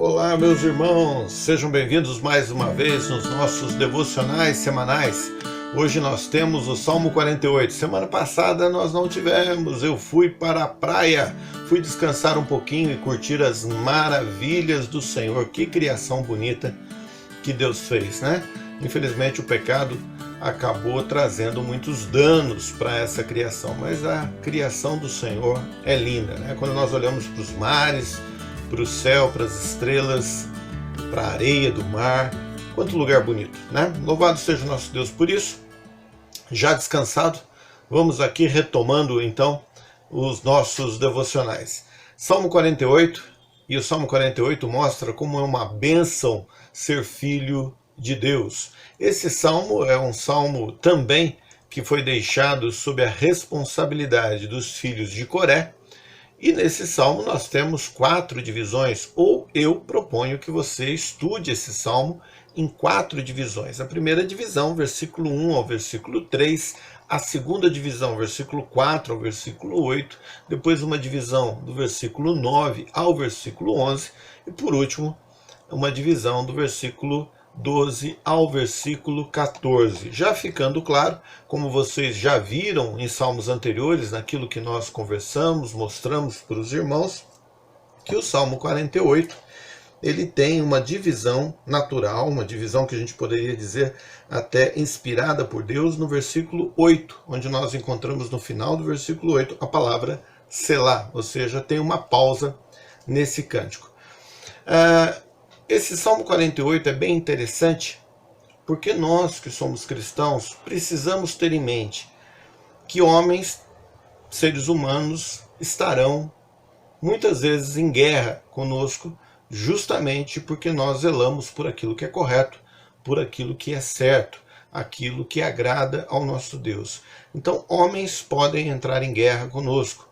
Olá, meus irmãos, sejam bem-vindos mais uma vez nos nossos devocionais semanais. Hoje nós temos o Salmo 48. Semana passada nós não tivemos, eu fui para a praia, fui descansar um pouquinho e curtir as maravilhas do Senhor. Que criação bonita que Deus fez, né? Infelizmente o pecado acabou trazendo muitos danos para essa criação, mas a criação do Senhor é linda, né? Quando nós olhamos para os mares, para o céu, para as estrelas, para a areia do mar, quanto lugar bonito, né? Louvado seja o nosso Deus por isso. Já descansado, vamos aqui retomando então os nossos devocionais. Salmo 48, e o Salmo 48 mostra como é uma bênção ser filho de Deus. Esse salmo é um salmo também que foi deixado sob a responsabilidade dos filhos de Coré. E nesse salmo nós temos 4 divisões, ou eu proponho que você estude esse salmo em 4 divisões. A primeira divisão, versículo 1 ao versículo 3, a segunda divisão, versículo 4 ao versículo 8, depois uma divisão do versículo 9 ao versículo 11, e por último, uma divisão do versículo 12 ao versículo 14. Já ficando claro, como vocês já viram em salmos anteriores, naquilo que nós conversamos, mostramos para os irmãos, que o Salmo 48, ele tem uma divisão natural, uma divisão que a gente poderia dizer até inspirada por Deus, no versículo 8, onde nós encontramos no final do versículo 8 a palavra Selá, ou seja, tem uma pausa nesse cântico. Esse Salmo 48 é bem interessante, porque nós que somos cristãos precisamos ter em mente que homens, seres humanos, estarão muitas vezes em guerra conosco, justamente porque nós zelamos por aquilo que é correto, por aquilo que é certo, aquilo que agrada ao nosso Deus. Então, homens podem entrar em guerra conosco,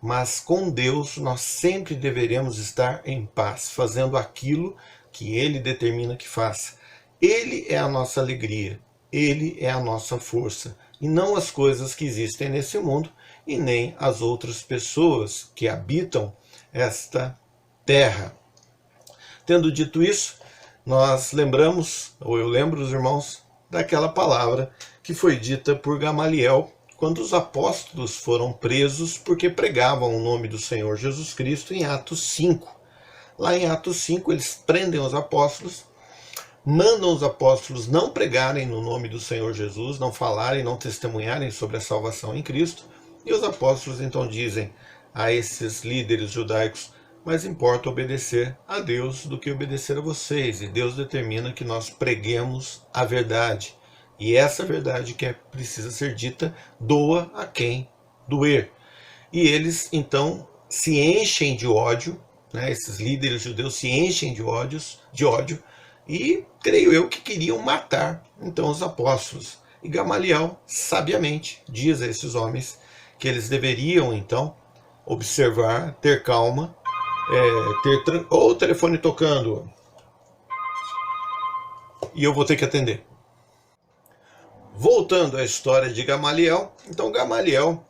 mas com Deus nós sempre deveremos estar em paz, fazendo aquilo que Ele determina que faça. Ele é a nossa alegria, Ele é a nossa força, e não as coisas que existem nesse mundo, e nem as outras pessoas que habitam esta terra. Tendo dito isso, nós lembramos, ou eu lembro os irmãos, daquela palavra que foi dita por Gamaliel, quando os apóstolos foram presos porque pregavam o nome do Senhor Jesus Cristo em Atos 5. Lá em Atos 5, eles prendem os apóstolos, mandam os apóstolos não pregarem no nome do Senhor Jesus, não falarem, não testemunharem sobre a salvação em Cristo. E os apóstolos então dizem a esses líderes judaicos: mais importa obedecer a Deus do que obedecer a vocês. E Deus determina que nós preguemos a verdade. E essa verdade que precisa ser dita, doa a quem doer. E eles então se enchem de ódio, né? Esses líderes judeus se enchem de ódio, e creio eu que queriam matar então os apóstolos. E Gamaliel sabiamente diz a esses homens que eles deveriam então observar, ter calma, o telefone tocando e eu vou ter que atender. Voltando à história de Gamaliel, então Gamaliel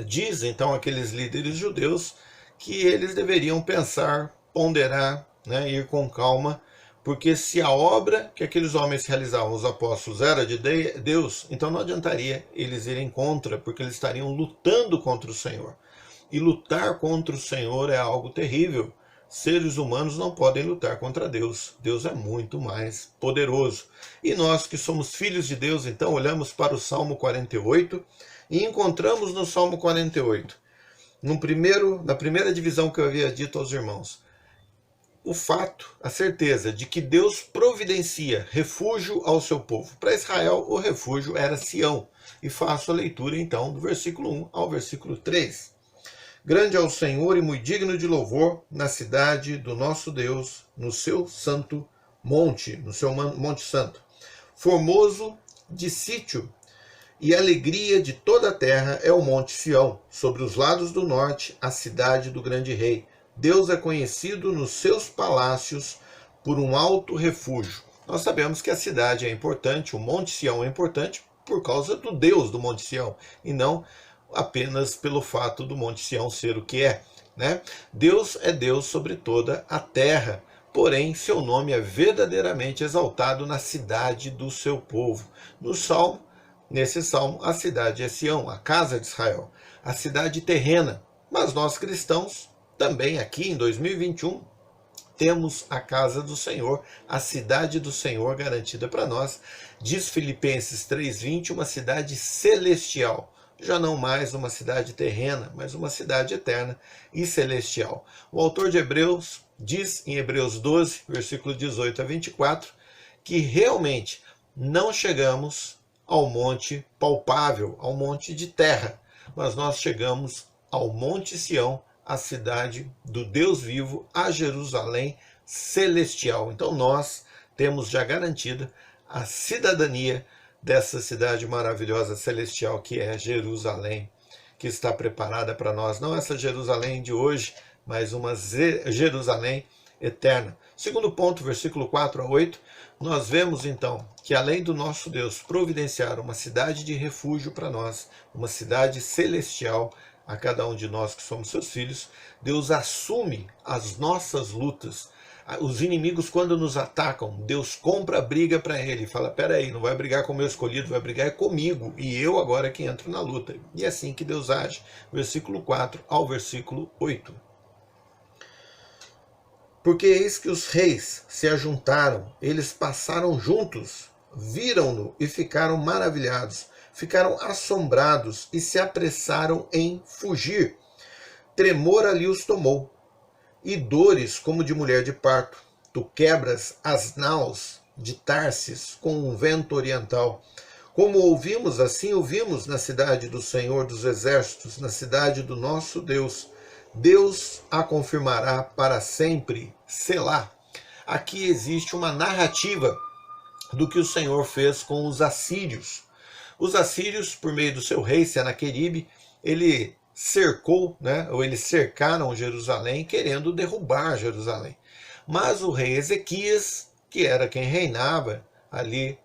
diz então àqueles líderes judeus que eles deveriam pensar, ponderar, né, ir com calma, porque se a obra que aqueles homens realizavam, os apóstolos, era de Deus, então não adiantaria eles irem contra, porque eles estariam lutando contra o Senhor. E lutar contra o Senhor é algo terrível. Seres humanos não podem lutar contra Deus. Deus é muito mais poderoso. E nós que somos filhos de Deus, então olhamos para o Salmo 48 e encontramos no Salmo 48, na primeira divisão que eu havia dito aos irmãos, o fato, a certeza de que Deus providencia refúgio ao seu povo. Para Israel, o refúgio era Sião. E faço a leitura então do versículo 1 ao versículo 3. Grande é o Senhor e muito digno de louvor na cidade do nosso Deus, no seu santo monte, no seu monte santo. Formoso de sítio e alegria de toda a terra é o monte Sião, sobre os lados do norte, a cidade do grande rei. Deus é conhecido nos seus palácios por um alto refúgio. Nós sabemos que a cidade é importante, o monte Sião é importante por causa do Deus do monte Sião, e não apenas pelo fato do monte Sião ser o que é. né? Deus é Deus sobre toda a terra, porém seu nome é verdadeiramente exaltado na cidade do seu povo. Nesse salmo, a cidade é Sião, a casa de Israel, a cidade terrena. Mas nós cristãos, também aqui em 2021, temos a casa do Senhor, a cidade do Senhor garantida para nós. Diz Filipenses 3:20, uma cidade celestial. Já não mais uma cidade terrena, mas uma cidade eterna e celestial. O autor de Hebreus diz em Hebreus 12, versículo 18 a 24, que realmente não chegamos ao monte palpável, ao monte de terra, mas nós chegamos ao Monte Sião, a cidade do Deus vivo, a Jerusalém celestial. Então nós temos já garantida a cidadania dessa cidade maravilhosa celestial que é Jerusalém, que está preparada para nós. Não essa Jerusalém de hoje, mas uma Jerusalém eterna. Segundo ponto, versículo 4 a 8, nós vemos então que além do nosso Deus providenciar uma cidade de refúgio para nós, uma cidade celestial a cada um de nós que somos seus filhos, Deus assume as nossas lutas. Os inimigos, quando nos atacam, Deus compra a briga para ele. Fala, peraí, não vai brigar com o meu escolhido, vai brigar comigo. E eu agora que entro na luta. E é assim que Deus age. Versículo 4 ao versículo 8. Porque eis que os reis se ajuntaram, eles passaram juntos, viram-no e ficaram maravilhados. Ficaram assombrados e se apressaram em fugir. Tremor ali os tomou, e dores como de mulher de parto. Tu quebras as naus de Tarsis com um vento oriental. Como ouvimos, assim ouvimos na cidade do Senhor dos Exércitos, na cidade do nosso Deus. Deus a confirmará para sempre, Selá. Aqui existe uma narrativa do que o Senhor fez com os assírios. Os assírios, por meio do seu rei Senaqueribe, ele cercou, ou eles cercaram Jerusalém, querendo derrubar Jerusalém. Mas o rei Ezequias, que era quem reinava ali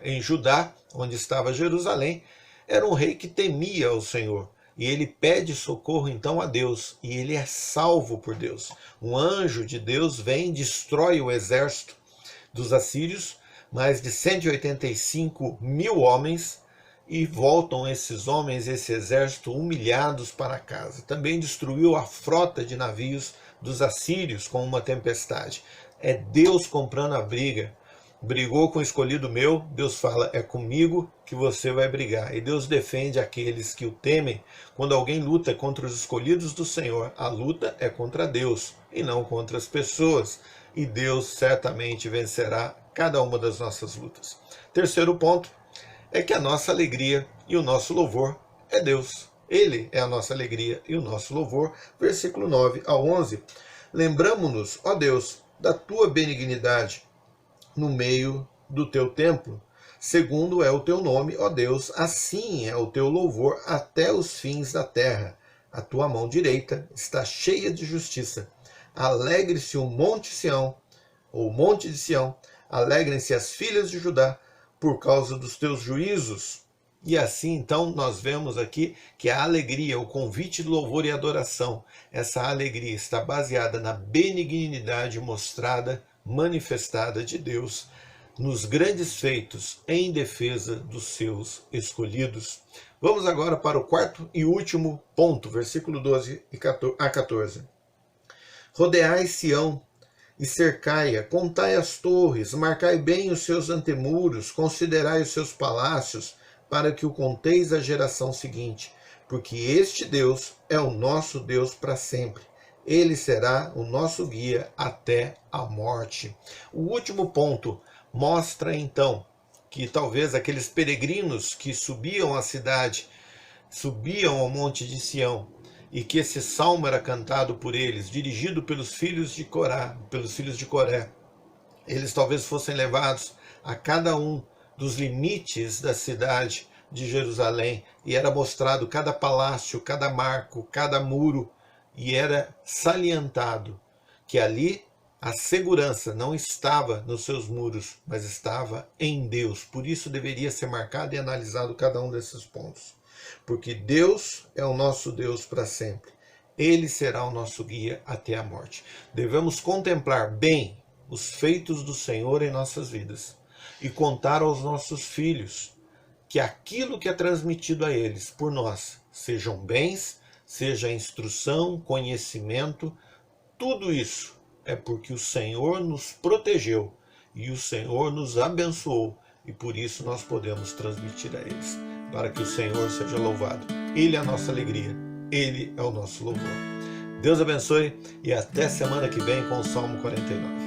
em Judá, onde estava Jerusalém, era um rei que temia o Senhor. E ele pede socorro então a Deus, e ele é salvo por Deus. Um anjo de Deus vem e destrói o exército dos assírios, mais de 185 mil homens, e voltam esses homens, esse exército, humilhados para casa. Também destruiu a frota de navios dos assírios com uma tempestade. É Deus comprando a briga. Brigou com o escolhido meu, Deus fala, é comigo que você vai brigar. E Deus defende aqueles que o temem. Quando alguém luta contra os escolhidos do Senhor, a luta é contra Deus e não contra as pessoas. E Deus certamente vencerá cada uma das nossas lutas. Terceiro ponto é que a nossa alegria e o nosso louvor é Deus. Ele é a nossa alegria e o nosso louvor. Versículo 9 ao 11. Lembramo-nos, ó Deus, da tua benignidade no meio do teu templo. Segundo é o teu nome, ó Deus, assim é o teu louvor até os fins da terra. A tua mão direita está cheia de justiça. Alegre-se o monte Sião, ou monte de Sião, alegrem-se as filhas de Judá, por causa dos teus juízos. E assim, então, nós vemos aqui que a alegria, o convite do louvor e adoração, essa alegria está baseada na benignidade mostrada, manifestada de Deus, nos grandes feitos em defesa dos seus escolhidos. Vamos agora para o quarto e último ponto, versículo 12 a 14. Rodeai Sião e cercai-a, contai as torres, marcai bem os seus antemuros, considerai os seus palácios, para que o conteis à geração seguinte, porque este Deus é o nosso Deus para sempre. Ele será o nosso guia até a morte. O último ponto mostra então que talvez aqueles peregrinos que subiam à cidade, subiam ao monte de Sião, e que esse salmo era cantado por eles, dirigido pelos filhos de Coré. Eles talvez fossem levados a cada um dos limites da cidade de Jerusalém, e era mostrado cada palácio, cada marco, cada muro, e era salientado que ali a segurança não estava nos seus muros, mas estava em Deus. Por isso deveria ser marcado e analisado cada um desses pontos. Porque Deus é o nosso Deus para sempre. Ele será o nosso guia até a morte. Devemos contemplar bem os feitos do Senhor em nossas vidas e contar aos nossos filhos que aquilo que é transmitido a eles por nós, sejam bens, seja instrução, conhecimento, tudo isso é porque o Senhor nos protegeu e o Senhor nos abençoou, e por isso nós podemos transmitir a eles, para que o Senhor seja louvado. Ele é a nossa alegria, Ele é o nosso louvor. Deus abençoe e até semana que vem com o Salmo 49.